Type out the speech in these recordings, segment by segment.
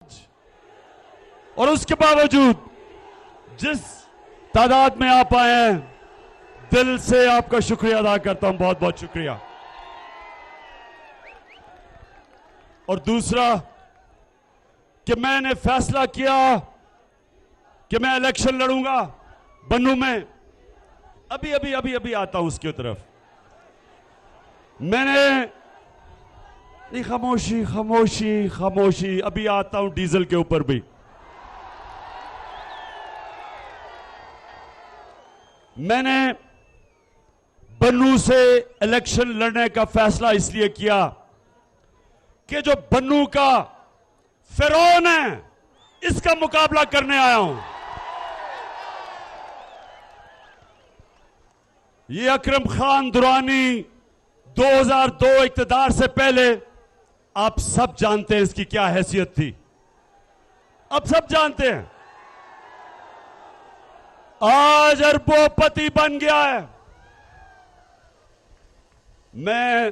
और उसके बावजूद जिस तादाद में आप आए हैं, दिल से आपका शुक्रिया अदा करता हूं। बहुत बहुत शुक्रिया। और दूसरा कि मैंने फैसला किया कि मैं इलेक्शन लड़ूंगा बन्नू में। अभी आता हूं उसकी तरफ। मैंने नहीं, खामोशी खामोशी खामोशी, अभी आता हूं डीजल के ऊपर भी। मैंने बन्नू से इलेक्शन लड़ने का फैसला इसलिए किया कि जो बन्नू का फिरौन है, इसका मुकाबला करने आया हूं। ये अकरम खान दुरानी 2002 इक्तदार से पहले आप सब जानते हैं इसकी क्या हैसियत थी। अब सब जानते हैं। आज अरबोपति बन गया है। मैं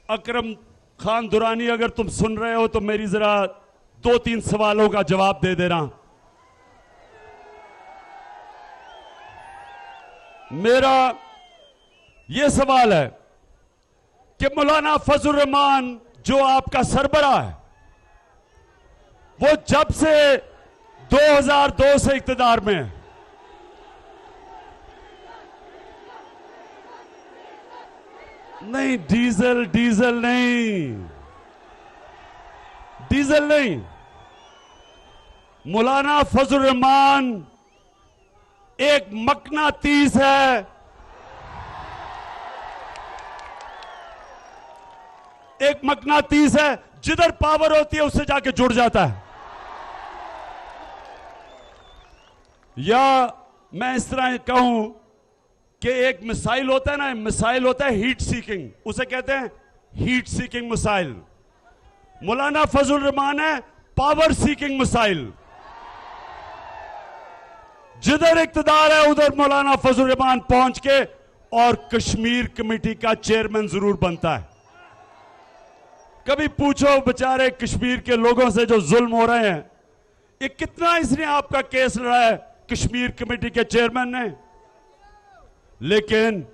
अकरम खान दुरानी, अगर तुम सुन रहे हो तो मेरी जरा 2-3 सवालों का जवाब दे देना। मेरा यह सवाल है कि मौलाना फजल रहमान जो आपका सरबराह है, वो जब से 2002 से इक्तदार में है, नहीं डीजल नहीं, मौलाना फजल रहमान एक मकनातीस है। एक मकनातीस है, जिधर पावर होती है उससे जाके जुड़ जाता है। या मैं इस तरह कहूं कि एक मिसाइल होता है ना, मिसाइल होता है हीट सीकिंग, उसे कहते हैं हीट सीकिंग मिसाइल। मौलाना फजल रहमान है पावर सीकिंग मिसाइल। जिधर इक्तदार है उधर मौलाना फजल रहमान पहुंच के और कश्मीर कमेटी का चेयरमैन जरूर बनता है। कभी पूछो बेचारे कश्मीर के लोगों से जो जुल्म हो रहे हैं, ये कितना इसने आपका केस लड़ा है कश्मीर कमेटी के चेयरमैन ने। लेकिन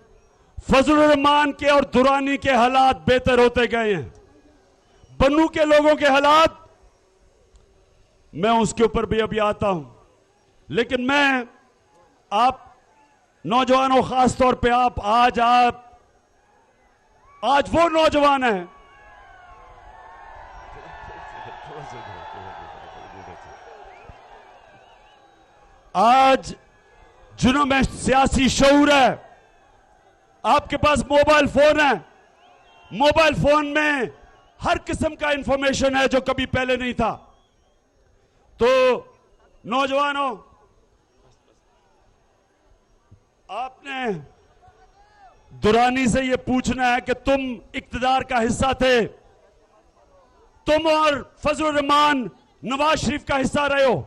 फजल रहमान के और दुरानी के हालात बेहतर होते गए हैं। बन्नू के लोगों के हालात, मैं उसके ऊपर भी अभी आता हूं। लेकिन मैं आप नौजवानों, खास तौर पे आप आज वो नौजवान हैं आज जिन्होंने सियासी शऊर है। आपके पास मोबाइल फोन है, मोबाइल फोन में हर किस्म का इंफॉर्मेशन है जो कभी पहले नहीं था। तो नौजवानों, आपने दुरानी से यह पूछना है कि तुम इक्तदार का हिस्सा थे, तुम और फजल रहमान नवाज शरीफ का हिस्सा रहे हो।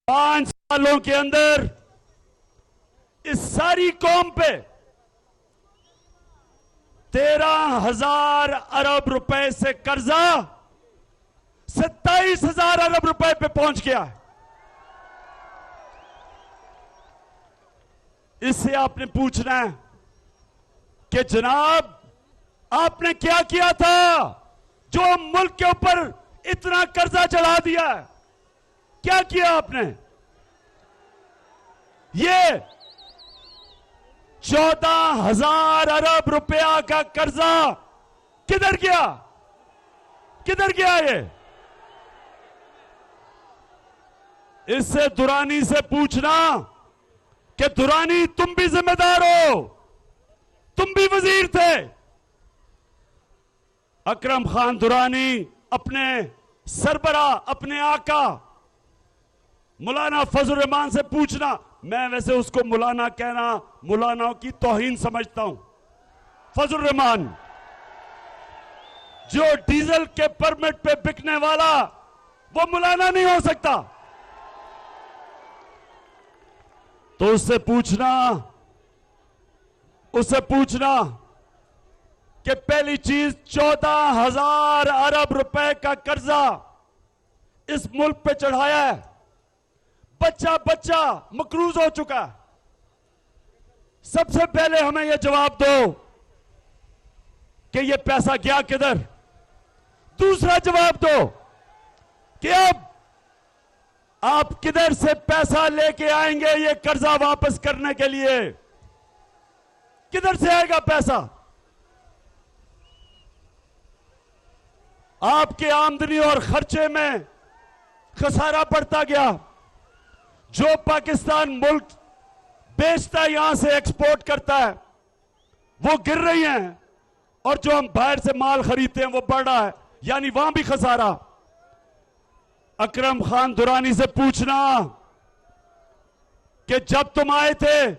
5 सालों के अंदर इस सारी कौम पे 13,000 अरब रुपए से कर्जा 27,000 अरब रुपए पे पहुंच गया है। इससे आपने पूछना है कि जनाब आपने क्या किया था जो मुल्क के ऊपर इतना कर्जा चढ़ा दिया है? क्या किया आपने? ये 14,000 अरब रुपया का कर्जा किधर गया? किधर गया ये? इससे दुरानी से पूछना कि दुरानी तुम भी जिम्मेदार हो, तुम भी वजीर थे। अकरम खान दुरानी अपने सरबराह, अपने आका मौलाना फजल रहमान से पूछना। मैं वैसे उसको मौलाना कहना मौलानाओं की तौहीन समझता हूं। फजल रहमान जो डीजल के परमिट पे बिकने वाला, वो मौलाना नहीं हो सकता। तो उससे पूछना कि पहली चीज 14,000 अरब रुपए का कर्जा इस मुल्क पे चढ़ाया है, बच्चा बच्चा मकरूज हो चुका है। सबसे पहले हमें यह जवाब दो कि यह पैसा गया किधर। दूसरा जवाब दो कि अब आप किधर से पैसा लेके आएंगे ये कर्जा वापस करने के लिए। किधर से आएगा पैसा? आपके आमदनी और खर्चे में खसारा पड़ता गया। जो पाकिस्तान मुल्क बेचता है, यहां से एक्सपोर्ट करता है, वो गिर रही हैं, और जो हम बाहर से माल खरीदते हैं वो बढ़ रहा है, यानी वहां भी खसारा। अकरम खान दुरानी से पूछना कि जब तुम आए थे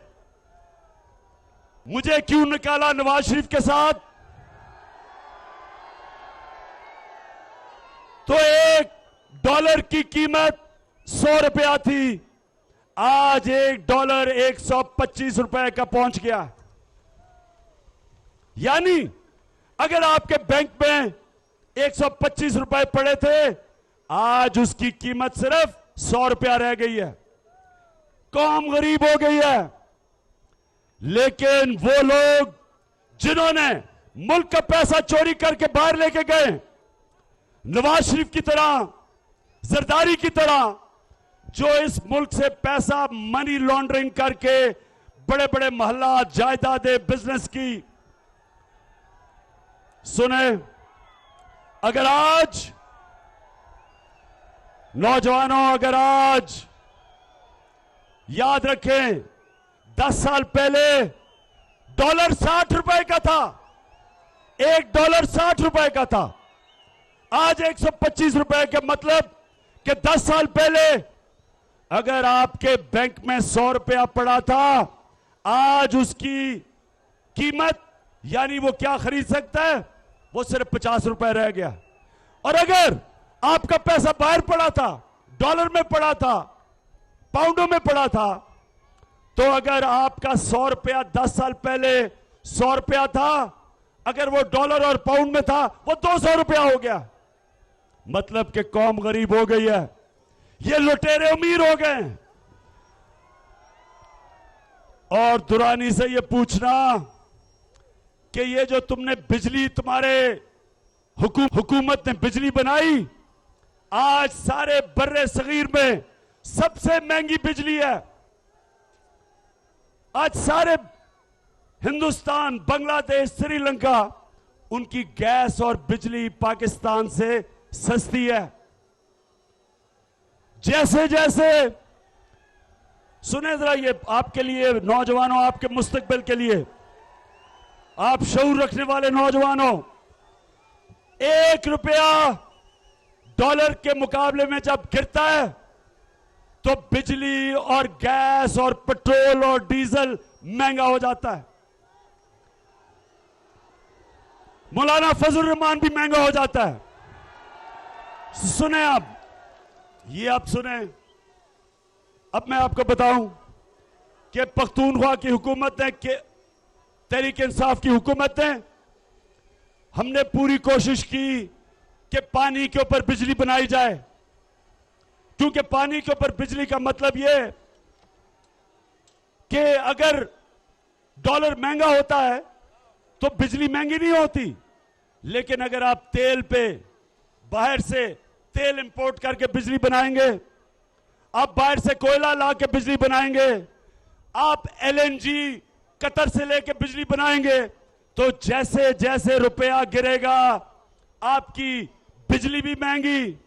मुझे क्यों निकाला नवाज शरीफ के साथ? तो $1 की कीमत 100 रुपया थी, आज $1 125 रुपए का पहुंच गया। यानी अगर आपके बैंक में 125 रुपए पड़े थे, आज उसकी कीमत सिर्फ 100 रुपया रह गई है। कौम गरीब हो गई है। लेकिन वो लोग जिन्होंने मुल्क का पैसा चोरी करके बाहर लेके गए, नवाज शरीफ की तरह, जरदारी की तरह, जो इस मुल्क से पैसा मनी लॉन्ड्रिंग करके बड़े बड़े मोहल्ला जायदादें बिजनेस की। सुने, अगर आज नौजवानों, अगर आज याद रखें, 10 साल पहले $60 का था, $1 60 रुपए का था, आज 125 रुपए का। मतलब कि 10 साल पहले अगर आपके बैंक में 100 रुपया पड़ा था, आज उसकी कीमत, यानी वो क्या खरीद सकता है, वो सिर्फ 50 रुपए रह गया। और अगर आपका पैसा बाहर पड़ा था, डॉलर में पड़ा था, पाउंडों में पड़ा था, तो अगर आपका 100 रुपया 10 साल पहले 100 रुपया था, अगर वो डॉलर और पाउंड में था, वो 200 रुपया हो गया। मतलब कि कौम गरीब हो गई है, ये लुटेरे अमीर हो गए। और दुरानी से ये पूछना कि ये जो तुमने बिजली, तुम्हारे हुकूमत ने बिजली बनाई, आज सारे बर्रे सगीर में सबसे महंगी बिजली है। आज सारे हिंदुस्तान, बांग्लादेश, श्रीलंका, उनकी गैस और बिजली पाकिस्तान से सस्ती है। जैसे जैसे, सुने जरा, ये आपके लिए नौजवानों, आपके मुस्तकबिल के लिए, आप शऊर रखने वाले नौजवानों, $1 डॉलर के मुकाबले में जब गिरता है तो बिजली और गैस और पेट्रोल और डीजल महंगा हो जाता है। मौलाना फजल रहमान भी महंगा हो जाता है। सुने आप, ये आप सुने, अब मैं आपको बताऊं कि पख्तूनख्वा की हुकूमत ने, कि तहरीक इंसाफ की हुकूमत ने, हमने पूरी कोशिश की कि पानी के ऊपर बिजली बनाई जाए, क्योंकि पानी के ऊपर बिजली का मतलब यह कि अगर डॉलर महंगा होता है तो बिजली महंगी नहीं होती। लेकिन अगर आप तेल पे बाहर से तेल इंपोर्ट करके बिजली बनाएंगे, आप बाहर से कोयला ला के बिजली बनाएंगे, आप एलएनजी कतर से लेके बिजली बनाएंगे, तो जैसे जैसे रुपया गिरेगा आपकी बिजली भी महंगी,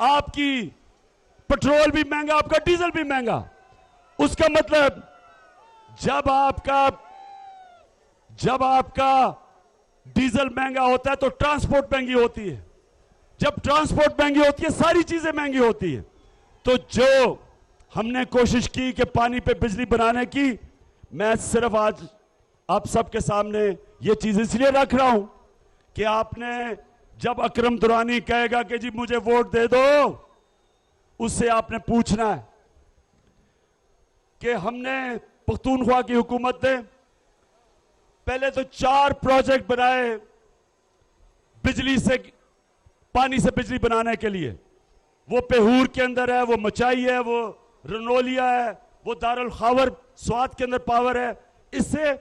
आपकी पेट्रोल भी महंगा, आपका डीजल भी महंगा। उसका मतलब जब आपका डीजल महंगा होता है तो ट्रांसपोर्ट महंगी होती है। जब ट्रांसपोर्ट महंगी होती है, सारी चीजें महंगी होती है। तो जो हमने कोशिश की कि पानी पे बिजली बनाने की, मैं सिर्फ आज आप सबके सामने ये चीज इसलिए रख रहा हूं कि आपने, जब अकरम दुरानी कहेगा कि जी मुझे वोट दे दो, उससे आपने पूछना है कि हमने, पख्तूनख्वा की हुकूमत ने पहले तो 4 प्रोजेक्ट बनाए बिजली से, पानी से बिजली बनाने के लिए। वो पेहूर के अंदर है, वो मचाई है, वो रनोलिया है, वो दारुल खावर स्वात के अंदर पावर है। इससे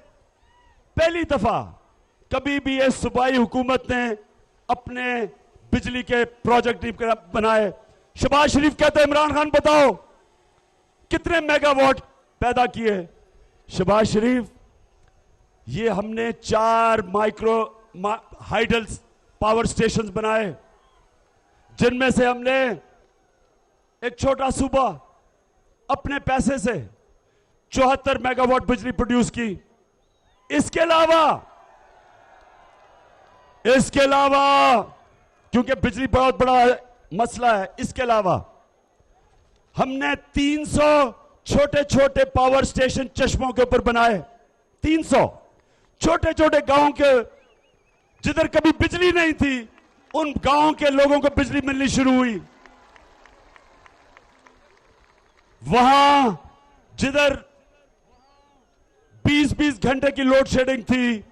पहली दफा कभी भी ये सूबाई हुकूमत ने अपने बिजली के प्रोजेक्ट बनाए। शहबाज शरीफ कहते हैं इमरान खान बताओ कितने मेगावाट पैदा किए। शहबाज शरीफ, ये हमने 4 माइक्रो हाइडल पावर स्टेशंस बनाए, जिनमें से हमने एक छोटा सूबा अपने पैसे से 74 मेगावाट बिजली प्रोड्यूस की। इसके अलावा क्योंकि बिजली बहुत बड़ा मसला है, इसके अलावा हमने 300 छोटे छोटे पावर स्टेशन चश्मों के ऊपर बनाए। 300 छोटे छोटे गांवों के, जिधर कभी बिजली नहीं थी, उन गांवों के लोगों को बिजली मिलनी शुरू हुई। वहां जिधर 20-20 घंटे की लोड शेडिंग थी,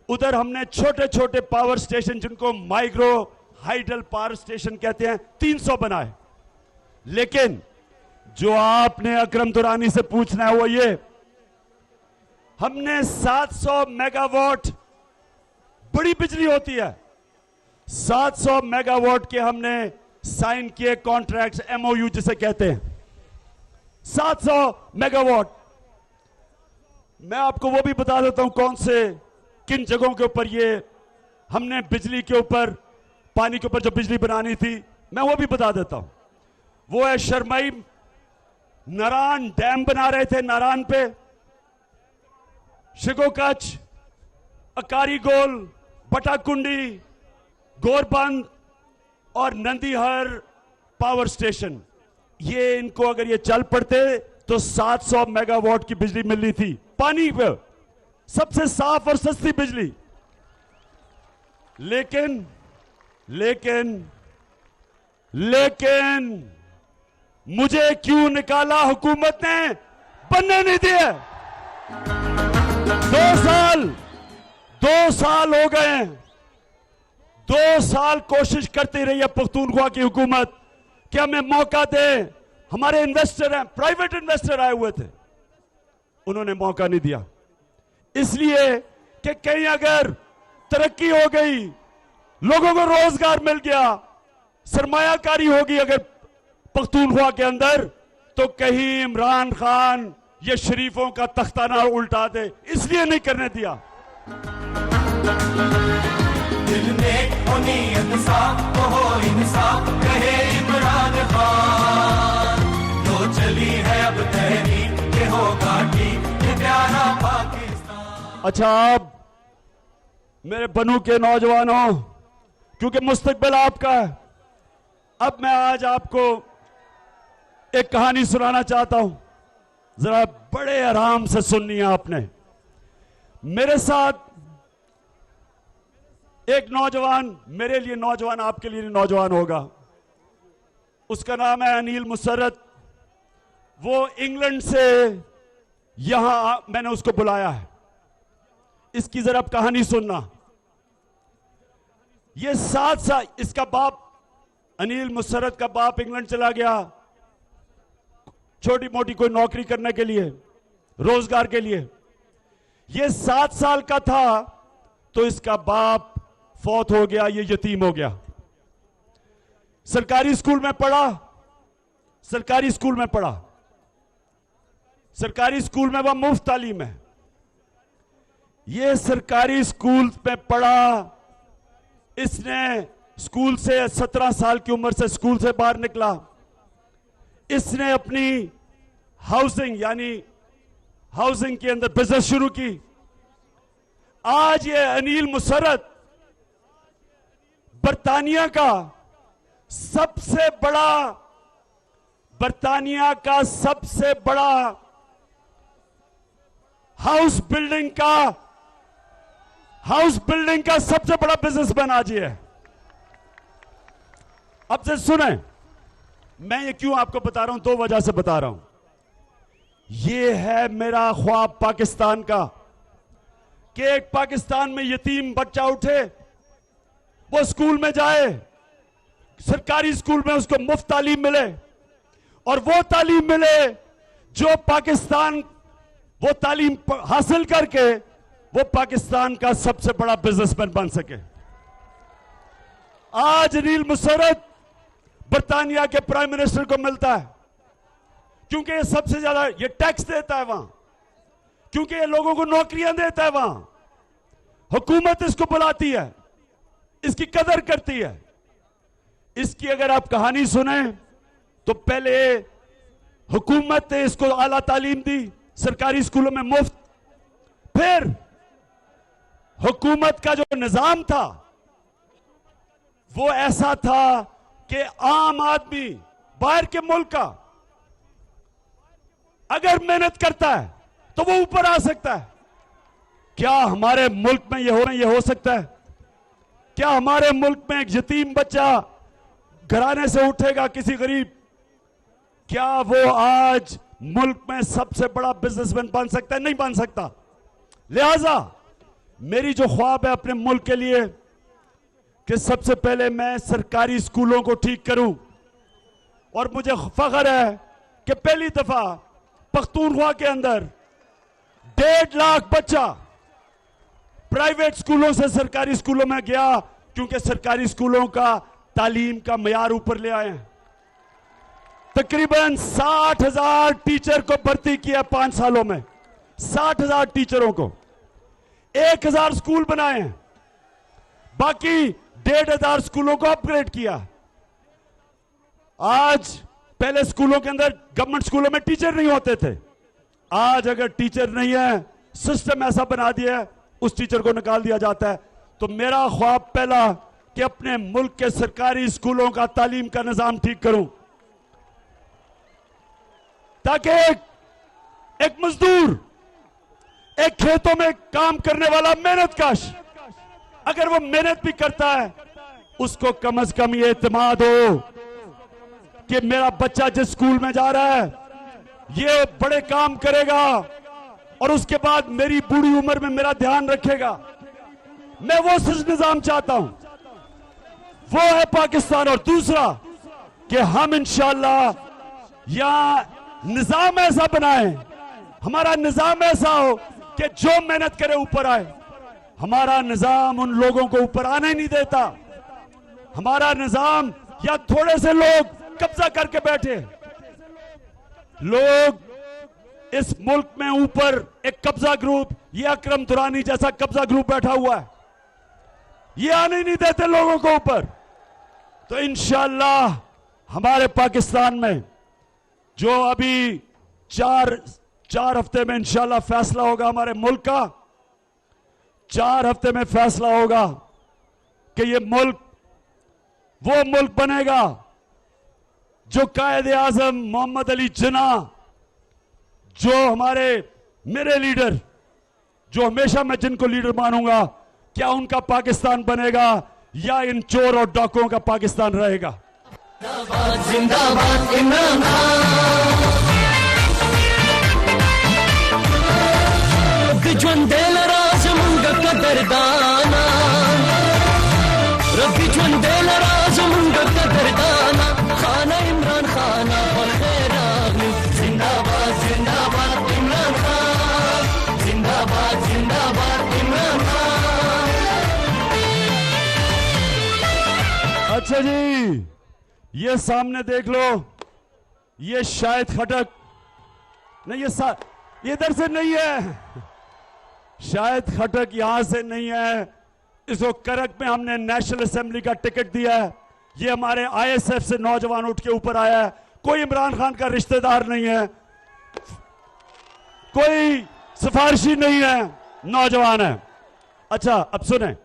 उधर हमने छोटे छोटे पावर स्टेशन, जिनको माइक्रो हाइडल पावर स्टेशन कहते हैं, 300 बनाए। लेकिन जो आपने अकरम दुरानी से पूछना है वो ये, हमने 700 मेगावाट, बड़ी बिजली होती है, 700 मेगावाट के हमने साइन किए कॉन्ट्रैक्ट्स, एमओयू जिसे कहते हैं, 700 मेगावाट। मैं आपको वो भी बता देता हूं कौन से, किन जगहों के ऊपर ये हमने बिजली के ऊपर, पानी के ऊपर जो बिजली बनानी थी, मैं वो भी बता देता हूं। वो है शर्मई, नारायण डैम बना रहे थे नारायण पे, शिकोकच, अकारी गोल, बटाकुंडी, गोरबंद और नंदीहर पावर स्टेशन। ये इनको अगर ये चल पड़ते तो 700 मेगावाट की बिजली मिलनी थी, पानी पे सबसे साफ और सस्ती बिजली। लेकिन मुझे क्यों निकाला हुकूमत ने, बनने नहीं दिए। 2 साल हो गए हैं, 2 साल कोशिश करती रही है पख्तूनख्वा की हुकूमत कि हमें मौका दे। हमारे इन्वेस्टर हैं, प्राइवेट इन्वेस्टर आए हुए थे, उन्होंने मौका नहीं दिया, इसलिए कि कहीं अगर तरक्की हो गई, लोगों को रोजगार मिल गया, सरमायाकारी होगी अगर पख्तूनख्वा के अंदर, तो कहीं इमरान खान ये शरीफों का तख्ता ना उल्टा दे, इसलिए नहीं करने दिया। दिल में हो नीयत साफ, तो हो इंसाफ, कहे इमरान खान, तो चली है अब तहरीक, ये होगा ठीक, ये प्यारा पाकिस्तान। अच्छा, अब मेरे बनू के नौजवानों, क्योंकि मुस्तकबिल आपका है, अब मैं आज आपको एक कहानी सुनाना चाहता हूं, जरा बड़े आराम से सुननी है आपने। मेरे साथ एक नौजवान, मेरे लिए नौजवान, आपके लिए नौजवान होगा, उसका नाम है अनिल मुसर्रत। वो इंग्लैंड से यहां मैंने उसको बुलाया है, इसकी जरा कहानी सुनना। ये 7 साल, इसका बाप, अनिल मुसर्रत का बाप इंग्लैंड चला गया छोटी मोटी कोई नौकरी करने के लिए, रोजगार के लिए। ये 7 साल का था तो इसका बाप फौत हो गया, ये यतीम हो गया। सरकारी स्कूल में पढ़ा, सरकारी स्कूल में वह मुफ्त तालीम है। ये सरकारी स्कूल में पढ़ा, इसने स्कूल से 17 साल की उम्र से स्कूल से बाहर निकला। इसने अपनी हाउसिंग, यानी हाउसिंग के अंदर बिजनेस शुरू की। आज ये अनिल मुसर्रत बर्तानिया का सबसे बड़ा हाउस बिल्डिंग का सबसे बड़ा बिजनेसमैन आज ये है। अब से सुने, मैं ये क्यों आपको बता रहा हूं, 2 वजह से बता रहा हूं। ये है मेरा ख्वाब पाकिस्तान का, कि एक पाकिस्तान में यतीम बच्चा उठे, वो स्कूल में जाए, सरकारी स्कूल में उसको मुफ्त तालीम मिले और वो तालीम मिले जो पाकिस्तान वो तालीम हासिल करके वो पाकिस्तान का सबसे बड़ा बिजनेसमैन बन सके। आज नील मुसर्रत बर्तानिया के प्राइम मिनिस्टर को मिलता है क्योंकि ये सबसे ज्यादा ये टैक्स देता है वहां, क्योंकि ये लोगों को नौकरियां देता है वहां। हुकूमत इसको बुलाती है, इसकी कदर करती है। इसकी अगर आप कहानी सुने तो पहले हुकूमत ने इसको आला तालीम दी सरकारी स्कूलों में मुफ्त, फिर हुकूमत का जो निजाम था वो ऐसा था कि आम आदमी बाहर के मुल्क का अगर मेहनत करता है तो वो ऊपर आ सकता है। क्या हमारे मुल्क में ये हो सकता है? क्या हमारे मुल्क में एक यतीम बच्चा घराने से उठेगा किसी गरीब, क्या वो आज मुल्क में सबसे बड़ा बिजनेसमैन बन सकता है? नहीं बन सकता। लिहाजा मेरी जो ख्वाब है अपने मुल्क के लिए कि सबसे पहले मैं सरकारी स्कूलों को ठीक करूं, और मुझे फख्र है कि पहली दफा पख्तूनख्वा के अंदर 1.5 लाख बच्चा प्राइवेट स्कूलों से सरकारी स्कूलों में गया, क्योंकि सरकारी स्कूलों का तालीम का मयार ऊपर ले आए हैं। तकरीबन 60,000 टीचर को भर्ती किया 5 सालों में, 60,000 टीचरों को, 1,000 स्कूल बनाए हैं, बाकी 1,500 स्कूलों को अपग्रेड किया। आज पहले स्कूलों के अंदर गवर्नमेंट स्कूलों में टीचर नहीं होते थे, आज अगर टीचर नहीं है, सिस्टम ऐसा बना दिया है, उस टीचर को निकाल दिया जाता है। तो मेरा ख्वाब पहला कि अपने मुल्क के सरकारी स्कूलों का तालीम का निजाम ठीक करूं, ताकि एक मजदूर, एक खेतों में काम करने वाला मेहनतकश, अगर वो मेहनत भी करता है उसको कम से कम ये एतमाद हो कि मेरा बच्चा जिस स्कूल में जा रहा है ये बड़े काम करेगा और उसके बाद मेरी बूढ़ी उम्र में मेरा ध्यान रखेगा। मैं वो निजाम चाहता हूं, वो है पाकिस्तान। और दूसरा कि हम इंशाअल्लाह यहां निजाम ऐसा बनाए, हमारा निजाम ऐसा हो कि जो मेहनत करे ऊपर आए। हमारा निजाम उन लोगों को ऊपर आने ही नहीं देता। हमारा निजाम या थोड़े से लोग कब्जा करके बैठे, लोग इस मुल्क में ऊपर एक कब्जा ग्रुप, ये अकरम दुरानी जैसा कब्जा ग्रुप बैठा हुआ है, ये आने ही नहीं देते लोगों को ऊपर। तो इंशाअल्लाह हमारे पाकिस्तान में जो अभी चार हफ्ते में इंशाअल्लाह फैसला होगा, हमारे मुल्क का 4 हफ्ते में फैसला होगा कि ये मुल्क वो मुल्क बनेगा जो कायदे आजम मोहम्मद अली जिन्ना, जो मेरे लीडर, जो हमेशा मैं जिनको लीडर मानूंगा, क्या उनका पाकिस्तान बनेगा या इन चोर और डाकुओं का पाकिस्तान रहेगा? जिंदाबाद इमरान खाना इमरान खाना जिंदाबाद जिंदाबाद इमरान खान, जिंदाबाद जिंदाबाद इमरान खान। अच्छा जी, ये सामने देख लो, ये शाहिद खटक नहीं, ये इधर से नहीं है, शाहिद खटक यहां से नहीं है। इसको करक में हमने नेशनल असेंबली का टिकट दिया है। ये हमारे आईएसएफ से नौजवान उठ के ऊपर आया है, कोई इमरान खान का रिश्तेदार नहीं है, कोई सिफारिशी नहीं है, नौजवान है। अच्छा अब सुने,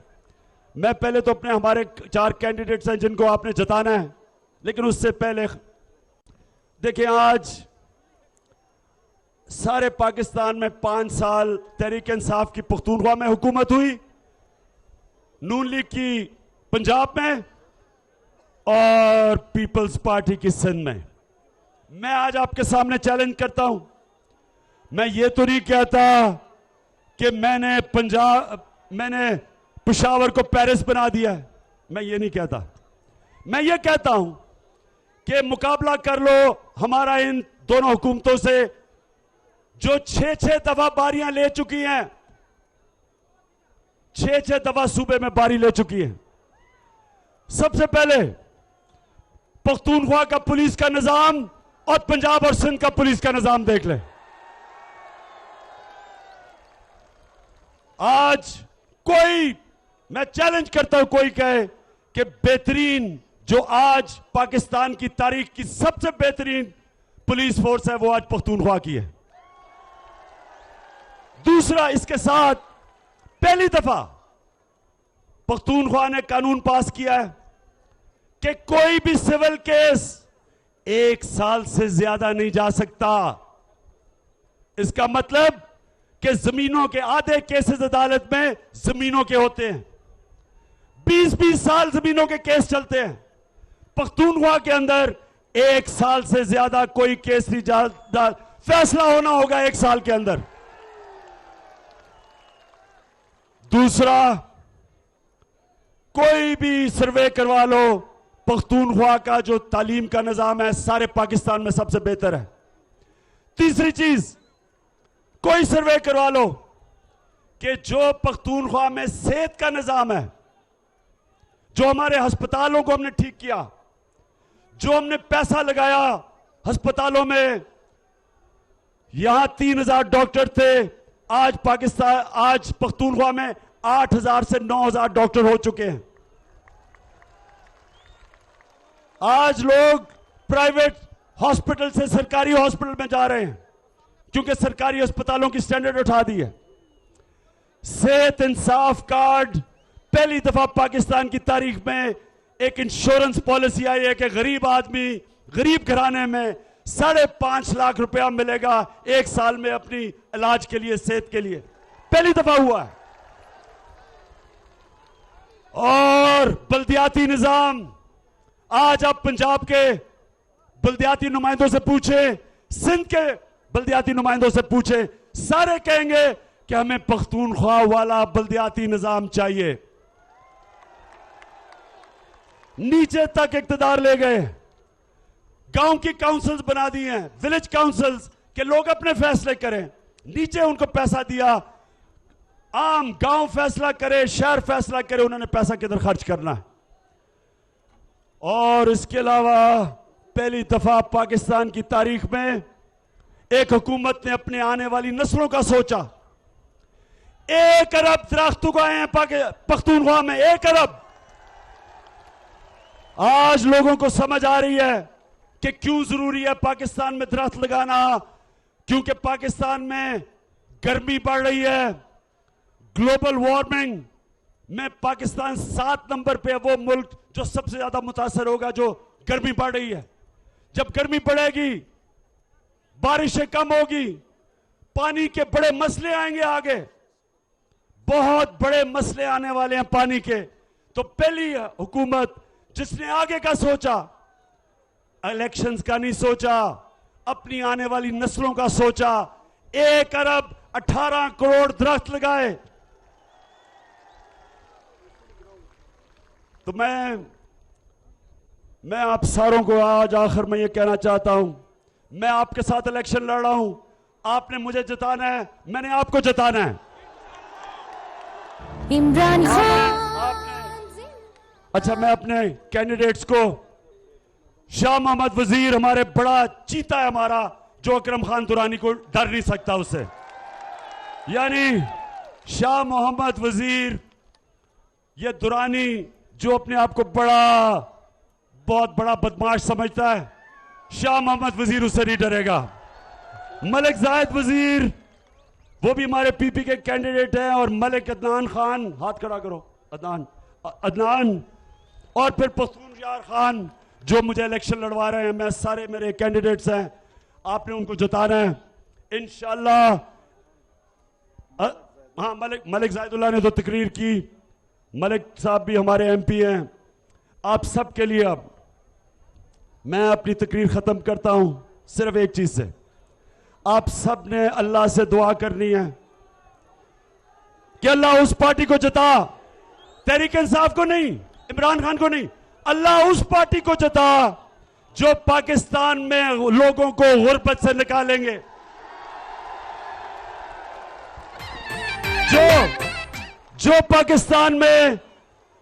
मैं पहले तो अपने हमारे 4 कैंडिडेट्स हैं जिनको आपने जताना है, लेकिन उससे पहले देखिए, आज सारे पाकिस्तान में 5 साल तहरीक इंसाफ की पख्तूनख्वा में हुकूमत हुई, नून लीग की पंजाब में और पीपल्स पार्टी की सिंध में। मैं आज आपके सामने चैलेंज करता हूं, मैं ये तो नहीं कहता कि मैंने पेशावर को पेरिस बना दिया है, मैं ये नहीं कहता। मैं ये कहता हूं कि मुकाबला कर लो हमारा इन दोनों हुकूमतों से जो 6-6 दफा बारियां ले चुकी हैं, 6-6 दफा सूबे में बारी ले चुकी है। सबसे पहले पख्तूनख्वा का पुलिस का निजाम और पंजाब और सिंध का पुलिस का निजाम देख ले। आज कोई, मैं चैलेंज करता हूं, कोई कहे कि बेहतरीन जो आज पाकिस्तान की तारीख की सबसे बेहतरीन पुलिस फोर्स है वो आज पख्तूनख्वा की है। दूसरा, इसके साथ पहली दफा पख्तूनख्वा ने कानून पास किया है कि कोई भी सिविल केस 1 साल से ज्यादा नहीं जा सकता। इसका मतलब कि जमीनों के आधे केसेस अदालत में जमीनों के होते हैं, 20-20 साल जमीनों के केस चलते हैं। पख्तूनख्वा के अंदर 1 साल से ज्यादा कोई केस नहीं जा, फैसला होना होगा 1 साल के अंदर। दूसरा, कोई भी सर्वे करवा लो, पख्तूनख्वा का जो तालीम का निजाम है सारे पाकिस्तान में सबसे बेहतर है। तीसरी चीज, कोई सर्वे करवा लो कि जो पख्तूनख्वा में सेहत का निजाम है, जो हमारे अस्पतालों को हमने ठीक किया, जो हमने पैसा लगाया अस्पतालों में, यहां 3000 डॉक्टर थे, आज पख्तूनख्वा में 8000 से 9000 डॉक्टर हो चुके हैं। आज लोग प्राइवेट हॉस्पिटल से सरकारी हॉस्पिटल में जा रहे हैं क्योंकि सरकारी अस्पतालों की स्टैंडर्ड उठा दी है। सेहत इंसाफ कार्ड, पहली दफा पाकिस्तान की तारीख में एक इंश्योरेंस पॉलिसी आई है कि गरीब आदमी, गरीब घराने में 5.5 लाख रुपया मिलेगा 1 साल में अपनी इलाज के लिए, सेहत के लिए, पहली दफा हुआ है। और बल्दियाती निजाम, आज आप पंजाब के बल्दियाती नुमाइंदों से पूछे, सिंध के बल्दियाती नुमाइंदों से पूछे, सारे कहेंगे कि हमें पख्तूनख्वा वाला बल्दियाती निजाम चाहिए। नीचे तक इक्तदार ले गए, गांव की काउंसिल्स बना दी हैं, विलेज काउंसिल्स, के लोग अपने फैसले करें। नीचे उनको पैसा दिया, आम गांव फैसला करे, शहर फैसला करे उन्होंने पैसा किधर खर्च करना है। और इसके अलावा पहली दफा पाकिस्तान की तारीख में एक हुकूमत ने अपने आने वाली नस्लों का सोचा। 1 अरब दरख्त उगाए हैं पख्तूनख्वा में, 1 अरब। आज लोगों को समझ आ रही है कि क्यों जरूरी है पाकिस्तान में दरख्त लगाना, क्योंकि पाकिस्तान में गर्मी बढ़ रही है। ग्लोबल वार्मिंग में पाकिस्तान 7 नंबर पे है, वो मुल्क जो सबसे ज्यादा मुतासर होगा, जो गर्मी बढ़ रही है। जब गर्मी बढ़ेगी, बारिशें कम होगी, पानी के बड़े मसले आएंगे, आगे बहुत बड़े मसले आने वाले हैं पानी के। तो पहली हुकूमत जिसने आगे का सोचा, इलेक्शंस का नहीं सोचा, अपनी आने वाली नस्लों का सोचा, 1 अरब 18 करोड़ दरख्त लगाए। तो मैं आप सारों को आज आखिर में ये कहना चाहता हूं, मैं आपके साथ इलेक्शन लड़ रहा हूं, आपने मुझे जिताना है, मैंने आपको जिताना है। इमरान खान। अच्छा, मैं अपने कैंडिडेट्स को, शाह मोहम्मद वजीर हमारे बड़ा चीता है हमारा, जो अकरम खान दुरानी को डर नहीं सकता उससे, यानी शाह मोहम्मद वजीर, ये दुरानी जो अपने आप को बहुत बड़ा बदमाश समझता है, शाह मोहम्मद वजीर उससे नहीं डरेगा। मलिक जायद वजीर, वो भी हमारे पीपी के कैंडिडेट हैं, और मलिक अदनान खान, हाथ खड़ा करो, अदनान, और फिर पख्तून यार खान जो मुझे इलेक्शन लड़वा रहे हैं। मैं सारे मेरे कैंडिडेट्स हैं, आपने उनको जिताना है इंशाल्लाह। हाँ, मलिक जायदुल्लाह ने तो तकरीर की, मलिक साहब भी हमारे एमपी हैं। आप सब के लिए अब मैं अपनी तकरीर खत्म करता हूं सिर्फ एक चीज से, आप सब ने अल्लाह से दुआ करनी है कि अल्लाह उस पार्टी को जिता, तहरीक इंसाफ को नहीं, इमरान खान को नहीं, अल्लाह उस पार्टी को जिता जो पाकिस्तान में लोगों को गुर्बत से निकालेंगे, जो पाकिस्तान में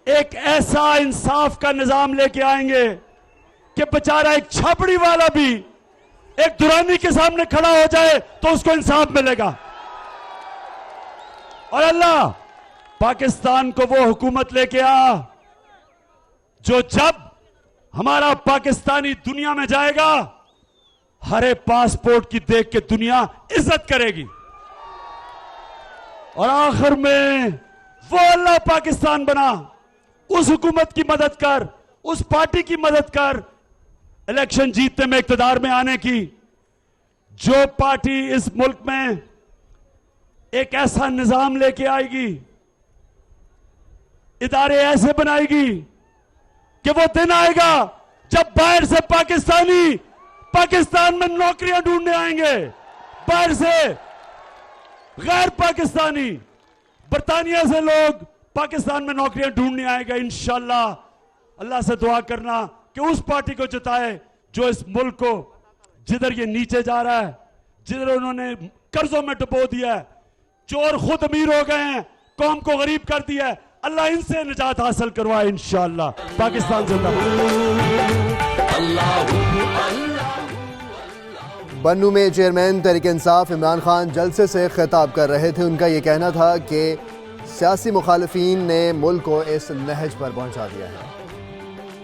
एक ऐसा इंसाफ का निजाम लेके आएंगे कि बेचारा एक छापड़ी वाला भी एक दुरानी के सामने खड़ा हो जाए तो उसको इंसाफ मिलेगा। और अल्लाह पाकिस्तान को वो हुकूमत लेके आ जो जब हमारा पाकिस्तानी दुनिया में जाएगा, हरे पासपोर्ट की देख के दुनिया इज्जत करेगी। और आखिर में वो अल्लाह पाकिस्तान बना, उस हुकूमत की मदद कर, उस पार्टी की मदद कर इलेक्शन जीतने में, इक्तदार में आने की, जो पार्टी इस मुल्क में एक ऐसा निजाम लेके आएगी, इदारे ऐसे बनाएगी कि वो दिन आएगा जब बाहर से पाकिस्तानी पाकिस्तान में नौकरियां ढूंढने आएंगे, बाहर से गैर पाकिस्तानी बरतानिया से लोग पाकिस्तान में नौकरियां ढूंढने आएगा। इंशाअल्लाह अल्लाह से दुआ करना कि उस पार्टी को जिताए जो इस मुल्क को, जिधर ये नीचे जा रहा है, जिधर उन्होंने कर्जों में डुबो दिया है, चोर खुद अमीर हो गए हैं, कौम को गरीब कर दिया है, अल्लाह इनसे निजात हासिल करवाए इंशाअल्लाह। पाकिस्तान बन्नू में चेयरमैन तहरीक इंसाफ इमरान खान जलसे से खिताब कर रहे थे। उनका ये कहना था कि सियासी मुखालिफिन ने मुल्क को इस नहज पर पहुंचा दिया है।